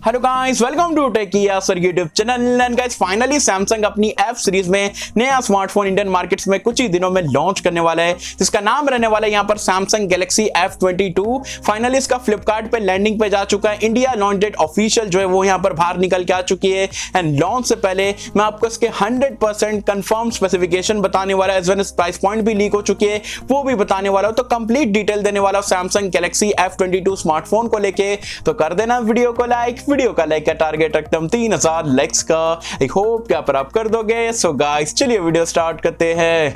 Hello guys, welcome to techy Yasar YouTube channel. And guys finally Samsung अपनी F series में नया smartphone Indian markets में कुछ ही दिनों में लॉन्च करने वाला है, जिसका नाम रहने वाला है यहाँ पर सैमसंग गैलेक्सी F22। फाइनली इसका फ्लिपकार्ट पे लैंडिंग पे जा चुका है। इंडिया लॉन्च डेट ऑफिशियल जो है वो यहाँ पर बाहर निकल के आ चुकी है। एंड लॉन्च से पहले मैं आपको इसके 100% कंफर्म स्पेसिफिकेशन बताने वाला है, as well as price point भी लीक हो चुकी है वो भी बताने वाला हूं। तो कंप्लीट डिटेल देने वाला हूं सैमसंग गैलेक्सी F22 स्मार्टफोन को लेके। तो कर देना वीडियो को लाइक, वीडियो का लाइक का टारगेट रखता हूं 3000 लाइक्स का। आई होप क्या पर आप कर दोगे। सो गाइस चलिए वीडियो स्टार्ट करते हैं।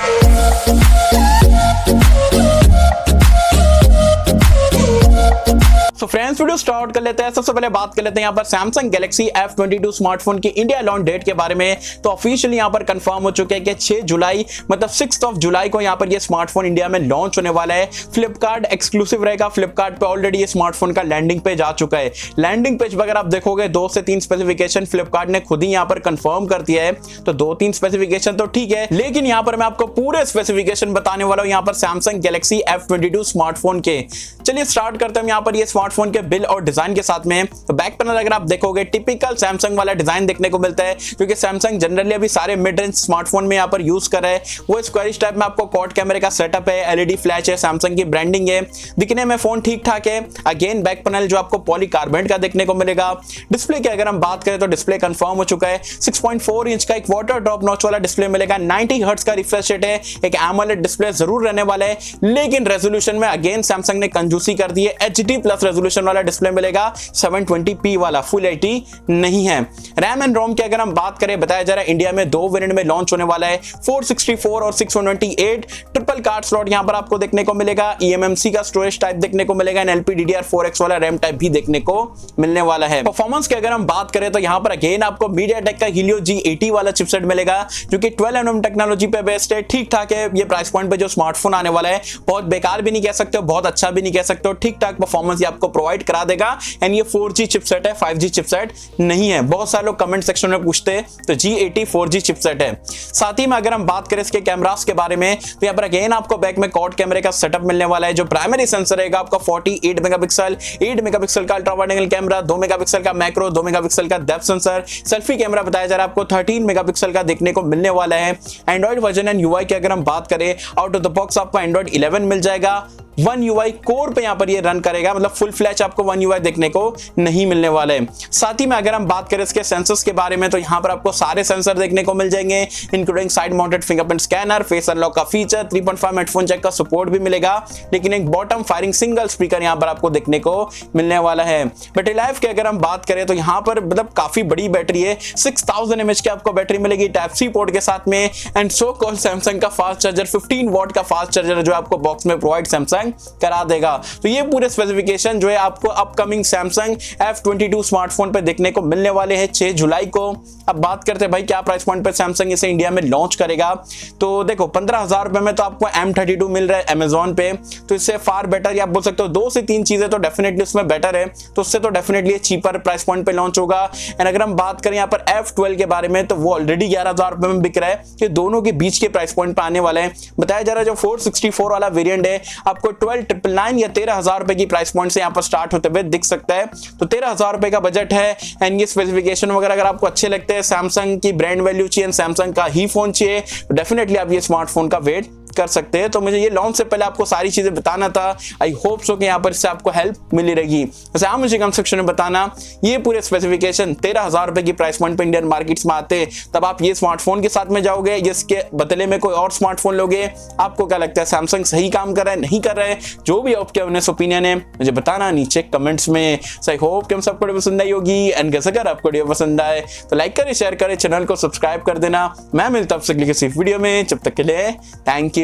तो फ्रेंड्स वीडियो स्टार्ट कर लेते हैं। सबसे पहले बात कर लेते हैं यहाँ पर सैमसंग गैलेक्सी F22 स्मार्टफोन की इंडिया लॉन्च डेट के बारे में। तो ऑफिशियली यहाँ पर कंफर्म हो चुके हैं कि 6 जुलाई मतलब 6 जुलाई को यहाँ पर ये स्मार्टफोन इंडिया में लॉन्च होने वाला है। फ्लिपकार्ट एक्सक्लूसिव रहेगा। फ्लिपकार्ट पे ऑलरेडी ये स्मार्टफोन का लैंडिंग पेज आ चुका है। लैंडिंग पेज पर अगर आप देखोगे 2 से 3 स्पेसिफिकेशन फ्लिपकार्ट ने खुद ही यहाँ पर कंफर्म कर दिया है। तो 2-3 स्पेसिफिकेशन तो ठीक है, लेकिन यहाँ पर मैं आपको पूरे स्पेसिफिकेशन बताने वाला हूँ यहाँ पर सैमसंग गैलेक्सी F22 स्मार्टफोन के। चलिए स्टार्ट करते हैं यहाँ पर ये स्मार्टफोन के बिल और डिजाइन के साथ में। तो बैक पैनल अगर आप देखोगे टिपिकल सैमसंग वाला डिजाइन देखने को मिलता है, क्योंकि सैमसंग जनरली अभी सारे मिड रेंज स्मार्टफोन में यहाँ पर यूज कर रहा है। वो स्क्वायरिश टाइप में आपको क्वाड कैमरे का सेटअप है, एलईडी फ्लैश है, सैमसंग की ब्रांडिंग है, दिखने में फोन ठीक ठाक है। अगेन बैक पैनल जो आपको पॉलीकार्बोनेट का देखने को मिलेगा। डिस्प्ले की अगर हम बात करें तो डिस्प्ले कंफर्म हो चुका है। 6.4 इंच का एक वाटर ड्रॉप नॉच वाला डिस्प्ले मिलेगा। 90 हर्ट्ज का रिफ्रेश रेट है। एक एमोलेड डिस्प्ले जरूर रहने वाला है, लेकिन रेजोल्यूशन में अगेन सैमसंग ने कंजूसी कर दी है। HD प्लस रेजोल्यूशन वाला डिस्प्ले मिलेगा, 720p वाला, फुल HD नहीं है। रैम एंड रोम की अगर हम बात करें, बताया जा रहा है इंडिया में 2 वेरिएंट में लॉन्च होने वाला है, 464 और 628। ट्रिपल कार्ड स्लॉट यहां पर आपको देखने को मिलेगा। eMMC का स्टोरेज टाइप देखने को मिलेगा। LPDDR4X वाला रैम टाइप भी देखने को मिलने वाला है। परफॉर्मेंस की अगर हम बात करें तो यहां पर अगेन आपको MediaTek का Helio G80 वाला चिपसेट मिलेगा, जो कि 12nm टेक्नोलॉजी पे बेस्ड है। ठीक ठाक है ये प्राइस पॉइंट पे जो स्मार्टफोन आने वाला है। बहुत बेकार भी नहीं कह सकते हो, बहुत अच्छा भी नहीं कह सकते हो, ठीक ठाक परफॉर्मेंस ये आपको प्रोवाइड करा देगा। एंड ये 4G चिपसेट है, 5G चिपसेट नहीं है। बहुत सारे लोग कमेंट सेक्शन में पूछते हैं, तो G80 4G चिपसेट है। साथ ही में अगर हम बात करें इसके कैमरास के बारे में, तो यहाँ पर अगेन आपको बैक में क्वाड कैमरे का सेटअप मिलने वाला है। जो प्राइमरी सेंसर रहेगा आपका 48 मेगापिक्सल, 8 मेगापिक्सल का ultra wide angle camera, 2 megapixel का मैक्रो, 2 मेगापिक्सल का डेप्थ सेंसर। सेल्फी कैमरा बताया जा रहा है आपको 13 मेगापिक्सल का देखने को मिलने वाला है। एंड्रॉइड वर्जन एंड यूआई की अगर हम बात करें, आउट ऑफ द बॉक्स आपको एंड्रॉइड 11 मिल जाएगा। One UI कोर पे यहाँ पर ये रन करेगा, मतलब फुल फ्लैश आपको One UI देखने को नहीं मिलने वाला है। साथ ही में अगर हम बात करें इसके सेंसर्स के बारे में, तो यहाँ पर आपको सारे सेंसर देखने को मिल जाएंगे, including side mounted fingerprint scanner, face unlock का फीचर, 3.5 हेडफोन जैक का सपोर्ट भी मिलेगा। लेकिन एक बॉटम फायरिंग सिंगल स्पीकर यहाँ पर आपको देखने को मिलने वाला है। बैटरी लाइफ की अगर हम बात करें तो यहाँ पर मतलब काफी बड़ी बैटरी है, 6000 mAh की आपको बैटरी मिलेगी Type-C पोर्ट के साथ में। एंड सो कॉल्ड सैमसंग का फास्ट चार्जर, 15 वॉट का फास्ट चार्जर जो आपको बॉक्स में प्रोवाइड सैमसंग करा देगा। तो ये पूरे स्पेसिफिकेशन जो है आपको अपकमिंग सैमसंग F22 स्मार्टफोन पे देखने को मिलने वाले हैं 6 जुलाई को। अब बात करते हैं भाई क्या प्राइस पॉइंट पे सैमसंग इसे इंडिया में लॉन्च करेगा। तो देखो 15,000 रुपए में तो आपको M32 मिल रहा है अमेजॉन पे, तो इससे फार बेटर या आप बोल सकते हो 2 से 3 चीजें तो डेफिनेटली उसमें बेटर है, तो उससे तो डेफिनेटली चीपर प्राइस पॉइंट पे लॉन्च होगा। एंड अगर हम बात करें यहाँ पर F12 के बारे में, तो वो ऑलरेडी 11,000 रुपए में बिक रहा है। ये दोनों के बीच के प्राइस पॉइंट पे आने वाले हैं। बताया जा रहा है जो 464 वाला वेरिएंट है आपको 12,999 या 13,000 रुपए की प्राइस पॉइंट से यहाँ पर स्टार्ट होते हुए दिख सकता है। तो 13,000 रुपए का बजट है। एंड ये स्पेसिफिकेशन वगैरह अगर आपको अच्छे लगते हैं, सैमसंग की ब्रांड वैल्यू चाहिए, सैमसंग का ही फोन चाहिए, तो डेफिनेटली आप ये स्मार्टफोन का वेट कर सकते हैं। तो मुझे ये लॉन्च से पहले आपको सारी चीजें बताना था। आई होप सो कि यहाँ पर इससे आपको हेल्प मिली रहेगी। वैसे आप मुझे कमेंट सेक्शन में बताना, ये पूरे स्पेसिफिकेशन 13,000 रुपए की प्राइस पॉइंट पे इंडियन मार्केट्स में आते, तब आप ये स्मार्टफोन के साथ में जाओगे, इसके बदले में कोई और स्मार्टफोन लोगे? आपको क्या लगता है, सैमसंग सही काम कर रहा है, नहीं कर रहा है? जो भी आपके ऑनेस्ट ओपिनियन है मुझे बताना नीचे कमेंट्स में। आई होप कि हम सबको वीडियो पसंद आई होगी। एंड अगर आपको वीडियो पसंद आए तो लाइक करें, शेयर करें, चैनल को सब्सक्राइब कर देना। मैं मिलता हूं आपसे किसी वीडियो में, जब तक के लिए थैंक यू।